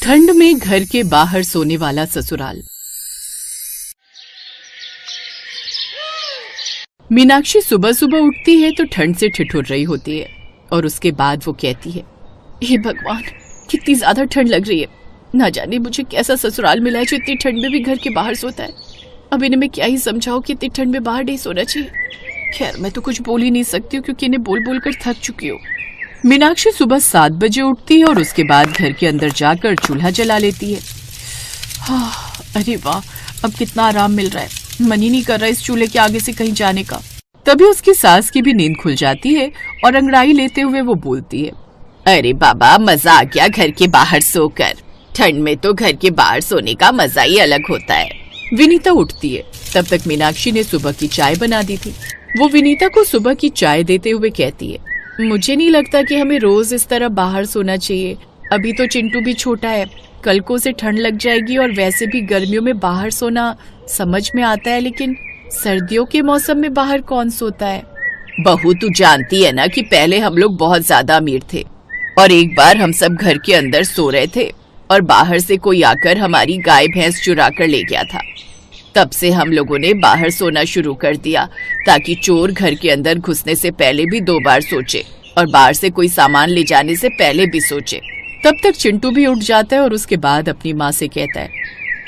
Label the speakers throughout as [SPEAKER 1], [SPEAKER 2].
[SPEAKER 1] ठंड में घर के बाहर सोने वाला ससुराल। मीनाक्षी सुबह सुबह उठती है तो ठंड से ठिठुर रही होती है और उसके बाद वो कहती है, हे भगवान, कितनी ज्यादा ठंड लग रही है। ना जाने मुझे कैसा ससुराल मिला है जो इतनी ठंड में भी घर के बाहर सोता है। अब इन्हें मैं क्या ही समझाऊं कि इतनी ठंड में बाहर नहीं सोना चाहिए। खैर, मैं तो कुछ बोल ही नहीं सकती हूँ क्योंकि इन्हें बोल बोल कर थक चुकी हूँ। मीनाक्षी सुबह 7 बजे उठती है और उसके बाद घर के अंदर जाकर चूल्हा जला लेती है। अरे वाह, अब कितना आराम मिल रहा है। मन ही नहीं कर रहा इस चूल्हे के आगे से कहीं जाने का। तभी उसकी सास की भी नींद खुल जाती है और अंगड़ाई लेते हुए वो बोलती है,
[SPEAKER 2] अरे बाबा, मजा आ गया घर के बाहर सोकर। ठंड में तो घर के बाहर सोने का मजा ही अलग होता है।
[SPEAKER 1] विनीता उठती है। तब तक मीनाक्षी ने सुबह की चाय बना दी थी। वो विनीता को सुबह की चाय देते हुए कहती है, मुझे नहीं लगता कि हमें रोज इस तरह बाहर सोना चाहिए। अभी तो चिंटू भी छोटा है, कल को उसे ठंड लग जाएगी और वैसे भी गर्मियों में बाहर सोना समझ में आता है, लेकिन सर्दियों के मौसम में बाहर कौन सोता है।
[SPEAKER 2] बहू, तू जानती है ना कि पहले हम लोग बहुत ज्यादा अमीर थे और एक बार हम सब घर के अंदर सो रहे थे और बाहर से कोई आकर हमारी गाय भैंस चुरा कर ले गया था। तब से हम लोगों ने बाहर सोना शुरू कर दिया ताकि चोर घर के अंदर घुसने से पहले भी 2 बार सोचे और बाहर से कोई सामान ले जाने से पहले भी सोचे।
[SPEAKER 1] तब तक चिंटू भी उठ जाता है और उसके बाद अपनी माँ से कहता है,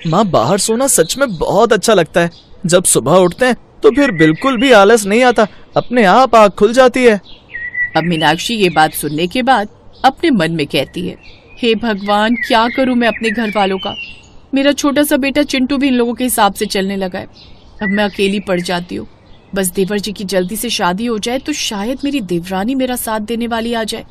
[SPEAKER 3] माँ, बाहर सोना सच में बहुत अच्छा लगता है। जब सुबह उठते हैं तो फिर बिल्कुल भी आलस नहीं आता, अपने आप आँख खुल जाती है।
[SPEAKER 1] अब मीनाक्षी ये बात सुनने के बाद अपने मन में कहती है, हे भगवान, क्या करूं मैं अपने घर वालों का। मेरा छोटा सा बेटा चिंटू भी इन लोगों के हिसाब से चलने लगा है। अब मैं अकेली पड़ जाती हूँ। बस देवर जी की जल्दी से शादी हो जाए तो शायद मेरी देवरानी मेरा साथ देने वाली आ जाए।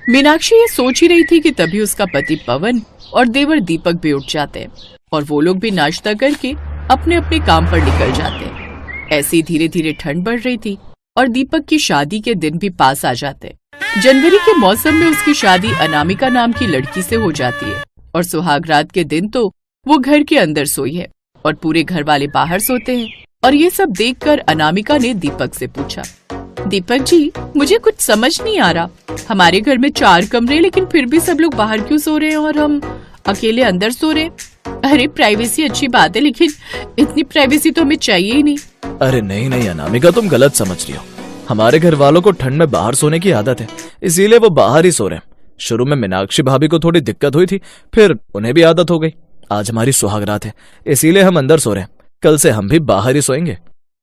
[SPEAKER 1] मीनाक्षी ये सोच ही रही थी कि तभी उसका पति पवन और देवर दीपक भी उठ जाते हैं और वो लोग भी नाश्ता करके अपने अपने काम पर निकल जाते हैं। ऐसी धीरे धीरे ठंड बढ़ रही थी और दीपक की शादी के दिन भी पास आ जाते हैं। जनवरी के मौसम में उसकी शादी अनामिका नाम की लड़की से हो जाती है और सुहागरात के दिन तो वो घर के अंदर सोई है और पूरे घर वाले बाहर सोते हैं। और ये सब देखकर अनामिका ने दीपक से पूछा, दीपक जी, मुझे कुछ समझ नहीं आ रहा। हमारे घर में 4 कमरे, लेकिन फिर भी सब लोग बाहर क्यों सो रहे हैं और हम अकेले अंदर सो रहे हैं। अरे, प्राइवेसी अच्छी बात है, लेकिन इतनी प्राइवेसी तो हमें चाहिए ही नहीं।
[SPEAKER 3] अरे नहीं अनामिका, तुम गलत समझ रही हो। हमारे घर वालों को ठंड में बाहर सोने की आदत है, इसीलिए वो बाहर ही सो रहे हैं। शुरू में मीनाक्षी भाभी को थोड़ी दिक्कत हुई थी, फिर उन्हें भी आदत हो गई। आज हमारी सुहागरात है, इसीलिए हम अंदर सो रहे हैं। कल से हम भी बाहर ही सोएंगे।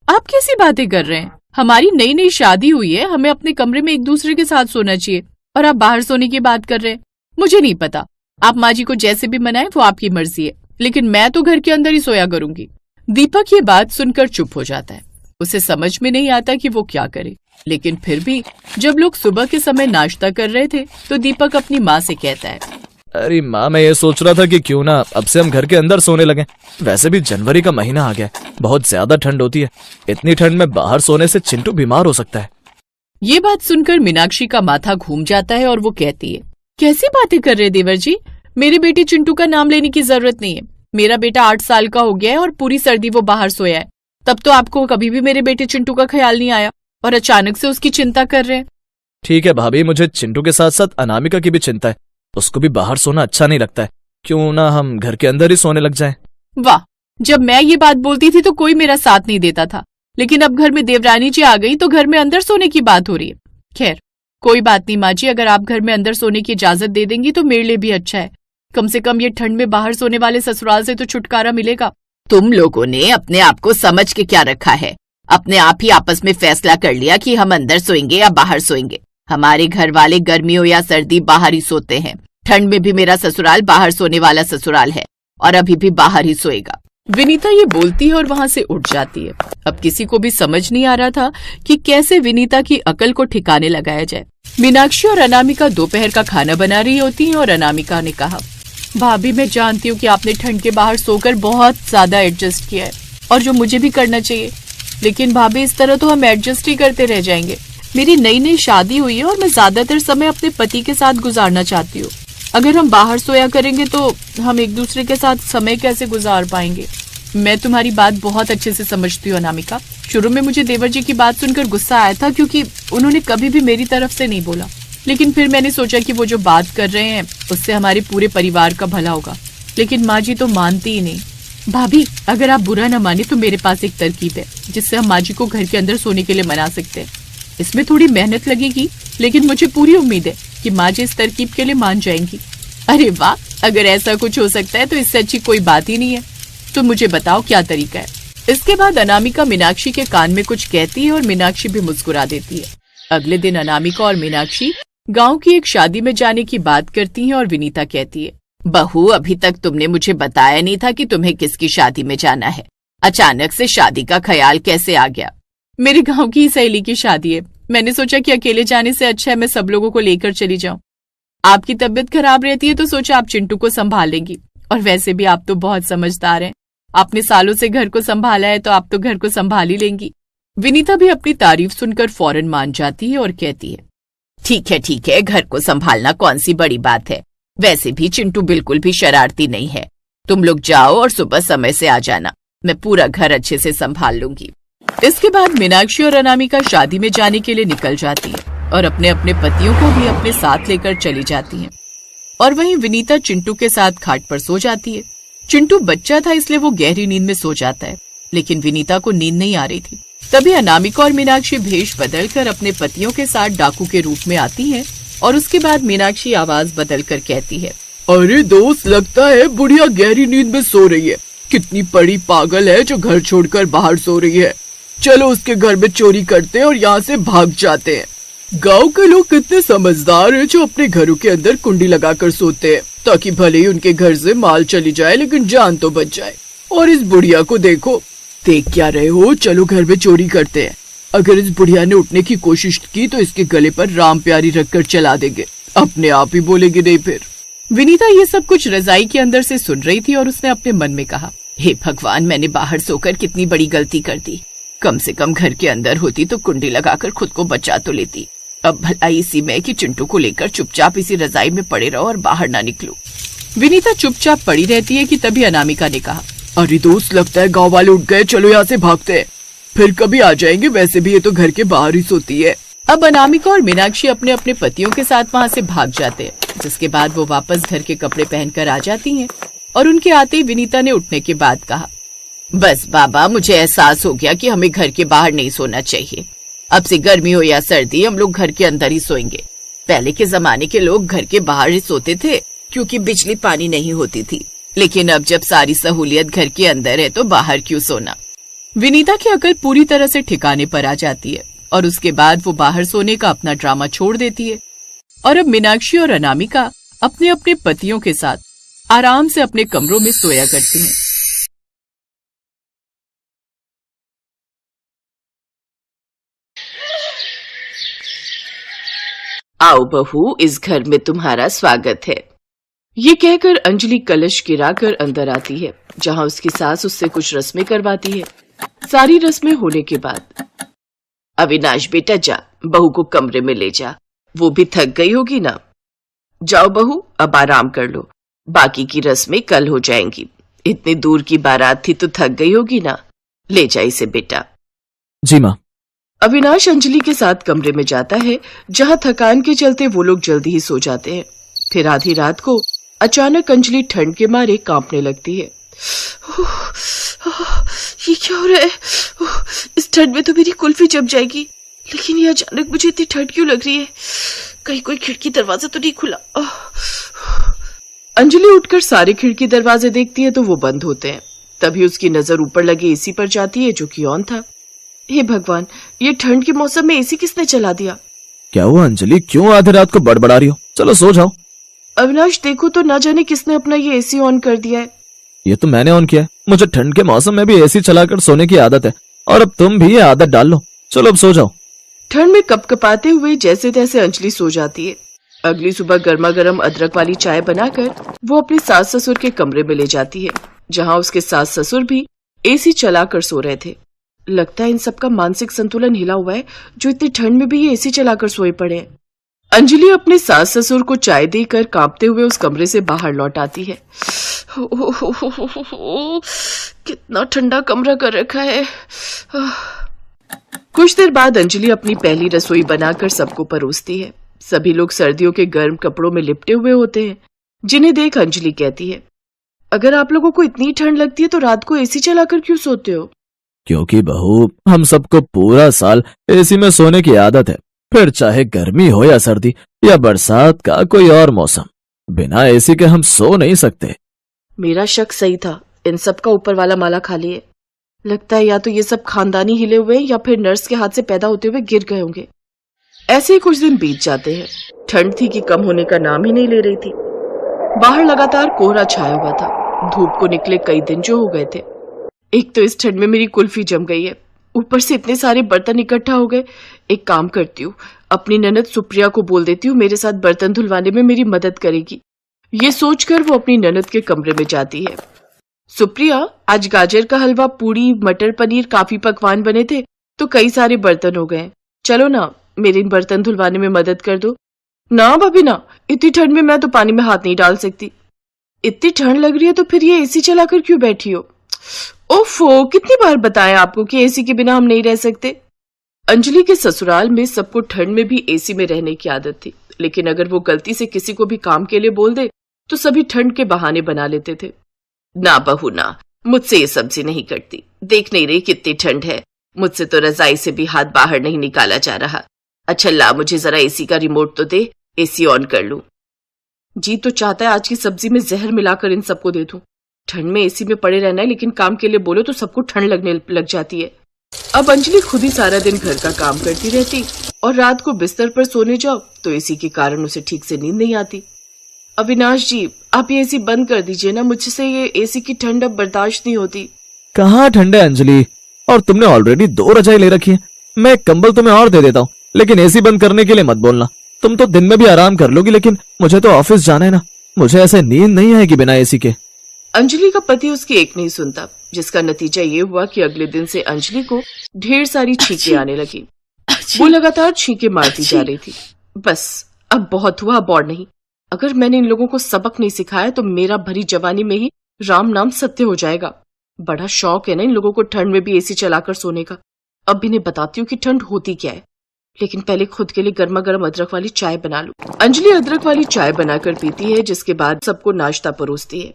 [SPEAKER 1] आप कैसी बातें कर रहे हैं? हमारी नई नई शादी हुई है, हमें अपने कमरे में एक दूसरे के साथ सोना चाहिए और आप बाहर सोने की बात कर रहे हैं। मुझे नहीं पता, आप माँ जी को जैसे भी मनाएं, वो आपकी मर्जी है, लेकिन मैं तो घर के अंदर ही सोया करूंगी। दीपक ये बात सुनकर चुप हो जाता है। उसे समझ में नहीं आता कि वो क्या करे, लेकिन फिर भी जब लोग सुबह के समय नाश्ता कर रहे थे तो दीपक अपनी माँ से कहता है,
[SPEAKER 3] अरे माँ, मैं ये सोच रहा था कि क्यों ना अब से हम घर के अंदर सोने लगे। वैसे भी जनवरी का महीना आ गया है, बहुत ज्यादा ठंड होती है। इतनी ठंड में बाहर सोने से चिंटू बीमार हो सकता है।
[SPEAKER 1] ये बात सुनकर मीनाक्षी का माथा घूम जाता है और वो कहती है, कैसी बातें कर रहे देवर जी, मेरे बेटे चिंटू का नाम लेने की जरूरत नहीं है। मेरा बेटा 8 साल का हो गया है और पूरी सर्दी वो बाहर सोया है। तब तो आपको कभी भी मेरे बेटे चिंटू का ख्याल नहीं आया और अचानक से उसकी चिंता कर रहे हैं।
[SPEAKER 3] ठीक है भाभी, मुझे चिंटू के साथ साथ अनामिका की भी चिंता है। उसको भी बाहर सोना अच्छा नहीं लगता है, क्यों ना हम घर के अंदर ही सोने लग जाएं।
[SPEAKER 1] वाह, जब मैं ये बात बोलती थी तो कोई मेरा साथ नहीं देता था, लेकिन अब घर में देवरानी जी आ गई तो घर में अंदर सोने की बात हो रही है। खैर, कोई बात नहीं माँ जी, अगर आप घर में अंदर सोने की इजाजत दे देंगी तो मेरे लिए भी अच्छा है। कम से कम ये ठंड में बाहर सोने वाले ससुराल से तो छुटकारा मिलेगा।
[SPEAKER 2] तुम लोगों ने अपने आप को समझ के क्या रखा है? अपने आप ही आपस में फैसला कर लिया कि हम अंदर सोएंगे या बाहर सोएंगे। हमारे घर वाले गर्मी हो या सर्दी बाहर ही सोते हैं। ठंड में भी मेरा ससुराल बाहर सोने वाला ससुराल है और अभी भी बाहर ही सोएगा।
[SPEAKER 1] विनीता ये बोलती है और वहाँ से उठ जाती है। अब किसी को भी समझ नहीं आ रहा था कि कैसे विनीता की अकल को ठिकाने लगाया जाए। मीनाक्षी और अनामिका दोपहर का खाना बना रही होती हैं और अनामिका ने कहा, भाभी, मैं जानती हूँ कि आपने ठंड के बाहर सोकर बहुत ज्यादा एडजस्ट किया है और जो मुझे भी करना चाहिए, लेकिन भाभी, इस तरह तो हम एडजस्ट ही करते रह जाएंगे। मेरी नई नई शादी हुई है और मैं ज्यादातर समय अपने पति के साथ गुजारना चाहती हूँ। अगर हम बाहर सोया करेंगे तो हम एक दूसरे के साथ समय कैसे गुजार पाएंगे। मैं तुम्हारी बात बहुत अच्छे से समझती हूँ अनामिका। शुरू में मुझे देवर जी की बात सुनकर गुस्सा आया था क्योंकि उन्होंने कभी भी मेरी तरफ से नहीं बोला, लेकिन फिर मैंने सोचा कि वो जो बात कर रहे हैं उससे हमारे पूरे परिवार का भला होगा। लेकिन माँ जी तो मानती ही नहीं। भाभी, अगर आप बुरा न माने तो मेरे पास एक तरकीब है जिससे हम माँ जी को घर के अंदर सोने के लिए मना सकते हैं। इसमें थोड़ी मेहनत लगेगी, लेकिन मुझे पूरी उम्मीद है कि माँ जी इस तरकीब के लिए मान जाएंगी। अरे वाह, अगर ऐसा कुछ हो सकता है तो इससे अच्छी कोई बात ही नहीं है। तो मुझे बताओ क्या तरीका है। इसके बाद अनामिका मीनाक्षी के कान में कुछ कहती है और मीनाक्षी भी मुस्कुरा देती है। अगले दिन अनामिका और मीनाक्षी गांव की एक शादी में जाने की बात करती हैं और विनीता कहती है,
[SPEAKER 2] बहू, अभी तक तुमने मुझे बताया नहीं था कि तुम्हें किसकी शादी में जाना है। अचानक से शादी का ख्याल कैसे आ गया?
[SPEAKER 1] मेरे गांव की सहेली की शादी है। मैंने सोचा कि अकेले जाने से अच्छा है मैं सब लोगों को लेकर चली जाऊं। आपकी तबीयत खराब रहती है तो सोचा आप चिंटू को संभाल लेंगी, और वैसे भी आप तो बहुत समझदार हैं। आपने सालों से घर को संभाला है तो आप तो घर को संभाल ही लेंगी। विनीता भी अपनी तारीफ सुनकर फौरन मान जाती है और कहती है,
[SPEAKER 2] ठीक है, घर को संभालना कौन सी बड़ी बात है। वैसे भी चिंटू बिल्कुल भी शरारती नहीं है। तुम लोग जाओ और सुबह समय से आ जाना। मैं पूरा घर अच्छे से संभाल लूंगी।
[SPEAKER 1] इसके बाद मीनाक्षी और अनामिका शादी में जाने के लिए निकल जाती है और अपने अपने पतियों को भी अपने साथ लेकर चली जाती हैं। और वहीं विनीता चिंटू के साथ खाट पर सो जाती है। चिंटू बच्चा था इसलिए वो गहरी नींद में सो जाता है, लेकिन विनीता को नींद नहीं आ रही थी। तभी अनामिका और मीनाक्षी भेष बदलकर अपने पतियों के साथ डाकू के रूप में आती हैं और उसके बाद मीनाक्षी आवाज बदलकर कहती है,
[SPEAKER 4] अरे दोस्त, लगता है बुढ़िया गहरी नींद में सो रही है। कितनी बड़ी पागल है जो घर छोड़कर बाहर सो रही है। चलो उसके घर में चोरी करते हैं और यहाँ से भाग जाते हैं। गांव के लोग कितने समझदार हैं जो अपने घरों के अंदर कुंडी लगाकर सोते हैं, ताकि भले ही उनके घर से माल चली जाए लेकिन जान तो बच जाए। और इस बुढ़िया को देखो, देख क्या रहे हो? चलो घर में चोरी करते हैं। अगर इस बुढ़िया ने उठने की कोशिश की तो इसके गले पर राम प्यारी रखकर चला देंगे, अपने आप ही बोलेगी नहीं फिर।
[SPEAKER 1] विनीता ये सब कुछ रजाई के अंदर से सुन रही थी और उसने अपने मन में कहा,
[SPEAKER 2] हे भगवान, मैंने बाहर सोकर कितनी बड़ी गलती कर दी। कम से कम घर के अंदर होती तो कुंडी लगाकर खुद को बचा तो लेती। अब भलाई इसी में कि चिंटू को लेकर चुपचाप इसी रजाई में पड़े रहो और बाहर ना निकलो।
[SPEAKER 1] विनीता चुपचाप पड़ी रहती है कि तभी अनामिका ने कहा,
[SPEAKER 4] अरे दोस्त, लगता है गांव वाले उठ गए। चलो यहाँ से भागते हैं, फिर कभी आ जाएंगे। वैसे भी ये तो घर के बाहर ही सोती है।
[SPEAKER 1] अब अनामिका और मीनाक्षी अपने अपने पतियों के साथ वहाँ से भाग जाते हैं, जिसके बाद वो वापस घर के कपड़े पहनकर आ जाती हैं। और उनके आते ही विनीता ने उठने के बाद कहा,
[SPEAKER 2] बस बाबा, मुझे एहसास हो गया कि हमें घर के बाहर नहीं सोना चाहिए। अब से गर्मी हो या सर्दी, हम लोग घर के अंदर ही सोएंगे। पहले के जमाने के लोग घर के बाहर ही सोते थे क्योंकि बिजली पानी नहीं होती थी, लेकिन अब जब सारी सहूलियत घर के अंदर है तो बाहर क्यों सोना।
[SPEAKER 1] विनीता की अकल पूरी तरह से ठिकाने पर आ जाती है और उसके बाद वो बाहर सोने का अपना ड्रामा छोड़ देती है। और अब मीनाक्षी और अनामिका अपने अपने पतियों के साथ आराम से अपने कमरों में सोया करती हैं।
[SPEAKER 2] आओ बहू, इस घर में तुम्हारा स्वागत है। ये कहकर अंजलि कलश गिराकर अंदर आती है, जहाँ उसकी सास उससे कुछ रस्में करवाती है। सारी रस्में होने के बाद, अविनाश बेटा जा, बहू को कमरे में ले जा, वो भी थक गई होगी ना। जाओ बहू, अब आराम कर लो, बाकी की रस्में कल हो जाएंगी। इतनी दूर की बारात थी तो थक गई होगी ना। ले जा इसे बेटा।
[SPEAKER 3] जी माँ।
[SPEAKER 2] अविनाश अंजलि के साथ कमरे में जाता है, जहाँ थकान के चलते वो लोग जल्दी ही सो जाते हैं। फिर आधी रात को अचानक अंजलि ठंड के मारे कांपने लगती है। ये क्या हो रहा है? इस ठंड में तो मेरी कुल्फी जम जाएगी, लेकिन ये अचानक मुझे इतनी ठंड क्यों लग रही है? कहीं कोई खिड़की दरवाजा तो नहीं खुला? अंजलि उठकर सारे खिड़की दरवाजे देखती है तो वो बंद होते हैं। तभी उसकी नजर ऊपर लगे एसी पर जाती है, जो कि ऑन था। हे भगवान, ये ठंड के मौसम में एसी किसने चला दिया?
[SPEAKER 3] क्या हुआ अंजलि, क्यों आधी रात को बड़बड़ा रही हो? चलो सो जाओ।
[SPEAKER 2] अविनाश देखो तो, ना जाने किसने अपना ये एसी ऑन कर दिया है।
[SPEAKER 3] ये तो मैंने ऑन किया है। मुझे ठंड के मौसम में भी एसी चलाकर सोने की आदत है, और अब तुम भी ये आदत डाल लो। चलो अब सो जाओ।
[SPEAKER 2] ठंड में कपकपाते हुए जैसे तैसे अंजलि सो जाती है। अगली सुबह गर्मा गर्म अदरक वाली चाय बनाकर वो अपने सास ससुर के कमरे में ले जाती है, जहाँ उसके सास ससुर भी एसी चलाकर सो रहे थे। लगता है इन सबका मानसिक संतुलन हिला हुआ है, जो इतनी ठंड में भी ये एसी चलाकर सोए पड़े हैं। अंजलि अपने सास ससुर को चाय देकर कांपते हुए उस कमरे से बाहर लौट आती है। कितना ठंडा कमरा कर रखा है। कुछ देर बाद अंजलि अपनी पहली रसोई बनाकर सबको परोसती है। सभी लोग सर्दियों के गर्म कपड़ों में लिपटे हुए होते हैं, जिन्हें देख अंजलि कहती है, अगर आप लोगों को इतनी ठंड लगती है तो रात को एसी चलाकर क्यों सोते हो?
[SPEAKER 3] क्योंकि बहू, हम सबको पूरा साल एसी में सोने की आदत है, फिर चाहे गर्मी हो या सर्दी या बरसात का कोई और मौसम, बिना एसी के हम सो नहीं सकते।
[SPEAKER 2] मेरा शक सही था, इन सब का ऊपर वाला माला खाली है। लगता है या तो ये सब खानदानी हिले हुए या फिर नर्स के हाथ से पैदा होते हुए गिर गए होंगे। ऐसे ही कुछ दिन बीत जाते हैं। ठंड थी कि कम होने का नाम ही नहीं ले रही थी। बाहर लगातार कोहरा छाया हुआ था। धूप को निकले कई दिन जो हो गए थे। एक तो इस ठंड में मेरी कुल्फी जम गई है, ऊपर से इतने सारे बर्तन इकट्ठा हो गए। एक काम करती हूँ, अपनी ननद सुप्रिया को बोल देती हूँ मेरे साथ बर्तन धुलवाने में मेरी मदद करेगी। ये सोचकर वो अपनी ननद के कमरे में जाती है। सुप्रिया, आज गाजर का हलवा, पूड़ी, मटर पनीर, काफी पकवान बने थे तो कई सारे बर्तन हो गए। चलो ना, मेरे इन बर्तन धुलवाने में मदद कर दो। ना भाभी ना, इतनी ठंड में मैं तो पानी में हाथ नहीं डाल सकती। इतनी ठंड लग रही है तो फिर ये एसी चलाकर क्यों बैठी हो? ओफो, कितनी बार बताया आपको कि एसी के बिना हम नहीं रह सकते। अंजलि के ससुराल में सबको ठंड में भी एसी में रहने की आदत थी, लेकिन अगर वो गलती से किसी को भी काम के लिए बोल दे तो सभी ठंड के बहाने बना लेते थे। ना बहू ना, मुझसे ये सब्जी नहीं कटती। देख नहीं रही कितनी ठंड है, मुझसे तो रजाई से भी हाथ बाहर नहीं निकाला जा रहा। अच्छा ला, मुझे जरा एसी का रिमोट तो दे, एसी ऑन कर लूं। जी तो चाहता है आज की सब्जी में जहर मिलाकर इन सबको दे दूं। ठंड में एसी में पड़े रहना है, लेकिन काम के लिए बोलो तो सबको ठंड लगने लग जाती है। अब अंजलि खुद ही सारा दिन घर का काम करती रहती और रात को बिस्तर पर सोने जाओ तो एसी के कारण उसे ठीक से नींद नहीं आती। अविनाश जी, आप ये एसी बंद कर दीजिए ना, मुझसे ये एसी की ठंड अब बर्दाश्त नहीं होती।
[SPEAKER 3] कहाँ ठंड है अंजलि, और तुमने ऑलरेडी 2 रजाई ले रखी है। मैं एक कंबल तुम्हें और दे देता हूँ, लेकिन एसी बंद करने के लिए मत बोलना। तुम तो दिन में भी आराम कर लोगी, लेकिन मुझे तो ऑफिस जाना है ना, मुझे ऐसे नींद नहीं आएगी बिना एसी के।
[SPEAKER 2] अंजलि का पति उसकी एक नहीं सुनता, जिसका नतीजा ये हुआ कि अगले दिन से अंजलि को ढेर सारी छींकें आने लगी। वो लगातार छींकें मारती जा रही थी। बस अब बहुत हुआ, अब और नहीं। अगर मैंने इन लोगों को सबक नहीं सिखाया तो मेरा भरी जवानी में ही राम नाम सत्य हो जाएगा। बड़ा शौक है ना इन लोगों को ठंड में भी एसी चलाकर सोने का। अब इन्हें बताती हूँ कि ठंड होती क्या है, लेकिन पहले खुद के लिए गर्मा गर्म अदरक वाली चाय बना लूं। अंजलि अदरक वाली चाय बनाकर पीती है, जिसके बाद सबको नाश्ता परोसती है।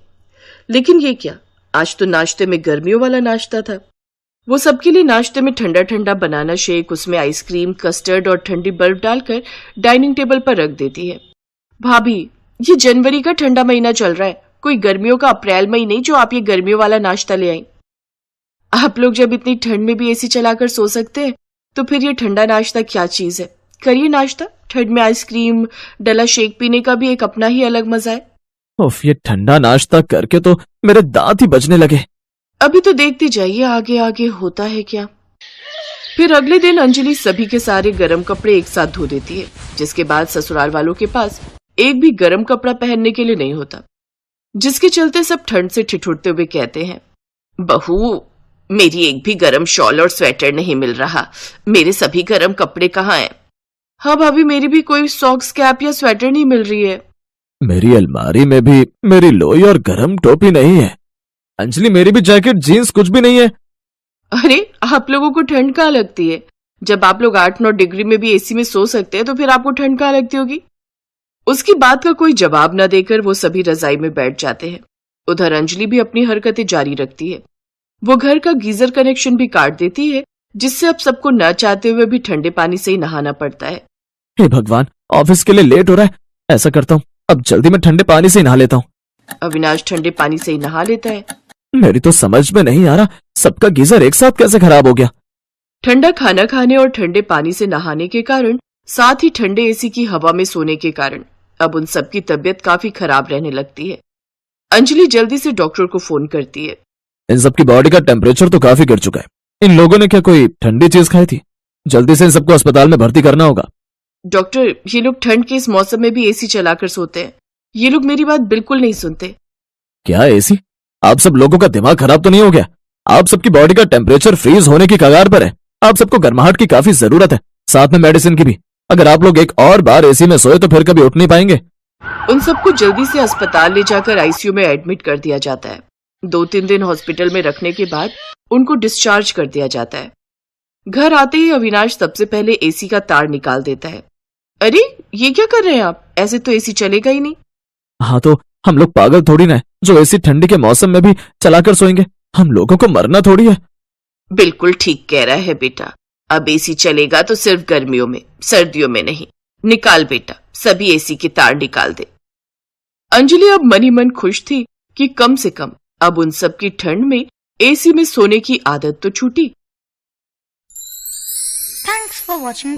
[SPEAKER 2] लेकिन ये क्या, आज तो नाश्ते में गर्मियों वाला नाश्ता था। वो सबके लिए नाश्ते में ठंडा ठंडा बनाना शेक, उसमें आइसक्रीम, कस्टर्ड और ठंडी बर्फ डालकर डाइनिंग टेबल पर रख देती है। भाभी, ये जनवरी का ठंडा महीना चल रहा है, कोई गर्मियों का अप्रैल मई नहीं जो आप ये गर्मियों वाला नाश्ता ले आई। आप लोग जब इतनी ठंड में भी एसी चलाकर सो सकते हैं तो फिर ये ठंडा नाश्ता क्या चीज है। करिए नाश्ता, ठंड में आइसक्रीम डला शेक पीने का भी एक अपना ही अलग मजा है।
[SPEAKER 3] उफ, ये ठंडा नाश्ता करके तो मेरे दांत ही बजने लगे।
[SPEAKER 2] अभी तो देखते जाइए आगे आगे होता है क्या। फिर अगले दिन अंजलि सभी के सारे गर्म कपड़े एक साथ धो देती है, जिसके बाद ससुराल वालों के पास एक भी गर्म कपड़ा पहनने के लिए नहीं होता, जिसके चलते सब ठंड से ठिठुरते हुए कहते हैं, बहू मेरी एक भी गर्म शॉल और स्वेटर नहीं मिल रहा, मेरे सभी गर्म कपड़े कहाँ हैं? हाँ भाभी, मेरी भी कोई सॉक्स, कैप या स्वेटर नहीं मिल रही है।
[SPEAKER 3] मेरी अलमारी में भी मेरी लोई और गर्म टोपी नहीं है। अंजलि, मेरी भी जैकेट, जीन्स कुछ भी नहीं है।
[SPEAKER 2] अरे आप लोगों को ठंड कहाँ लगती है? जब आप लोग 8-9 डिग्री में भी एसी में सो सकते हैं तो फिर आपको ठंड कहाँ लगती होगी? उसकी बात का कोई जवाब न देकर वो सभी रजाई में बैठ जाते हैं। उधर अंजलि भी अपनी हरकतें जारी रखती है। वो घर का गीजर कनेक्शन भी काट देती है, जिससे अब सबको न चाहते हुए भी ठंडे पानी से ही नहाना पड़ता है।
[SPEAKER 3] हे भगवान, ऑफिस के लिए लेट हो रहा है। ऐसा करता हूँ, अब जल्दी मैं ठंडे पानी से ही नहा लेता हूँ।
[SPEAKER 2] अविनाश ठंडे पानी से ही नहा लेता है।
[SPEAKER 3] मेरी तो समझ में नहीं आ रहा, सबका गीजर एक साथ कैसे खराब हो गया।
[SPEAKER 2] ठंडा खाना खाने और ठंडे पानी से नहाने के कारण, साथ ही ठंडे एसी की हवा में सोने के कारण अब उन सबकी तबीयत काफी खराब रहने लगती है। अंजलि जल्दी से डॉक्टर को फोन करती है।
[SPEAKER 3] इन सबकी बॉडी का टेम्परेचर तो काफी गिर चुका है। इन लोगों ने क्या कोई ठंडी चीज खाई थी? जल्दी से इन सबको अस्पताल में भर्ती करना होगा।
[SPEAKER 2] डॉक्टर, ये लोग ठंड के इस मौसम में भी एसी चलाकर सोते हैं। ये लोग मेरी बात बिल्कुल नहीं सुनते।
[SPEAKER 3] क्या एसी? आप सब लोगों का दिमाग खराब तो नहीं हो गया? आप सबकी बॉडी का टेम्परेचर फ्रीज होने की कगार पर है। आप सबको गर्माहट की काफी जरूरत है, साथ में मेडिसिन की भी। अगर आप लोग एक और बार एसी में सोए तो फिर कभी उठ नहीं पाएंगे।
[SPEAKER 2] उन सबको जल्दी से अस्पताल ले जाकर आईसीयू में एडमिट कर दिया जाता है। 2-3 दिन हॉस्पिटल में रखने के बाद उनको डिस्चार्ज कर दिया जाता है। घर आते ही अविनाश सबसे पहले एसी का तार निकाल देता है। अरे ये क्या कर रहे हैं आप? ऐसे तो एसी चलेगा ही नहीं।
[SPEAKER 3] हाँ तो हम लोग पागल थोड़ी ना है जो एसी ठंडी के मौसम में भी चलाकर सोएंगे। हम लोगों को मरना थोड़ी है।
[SPEAKER 2] बिल्कुल ठीक कह रहा है बेटा। अब एसी चलेगा तो सिर्फ गर्मियों में, सर्दियों में नहीं। निकाल बेटा, सभी एसी की तार निकाल दे। अंजलि अब मन ही मन खुश थी कि कम से कम अब उन सब की ठंड में एसी में सोने की आदत तो छूटी।
[SPEAKER 5] Thanks for watching.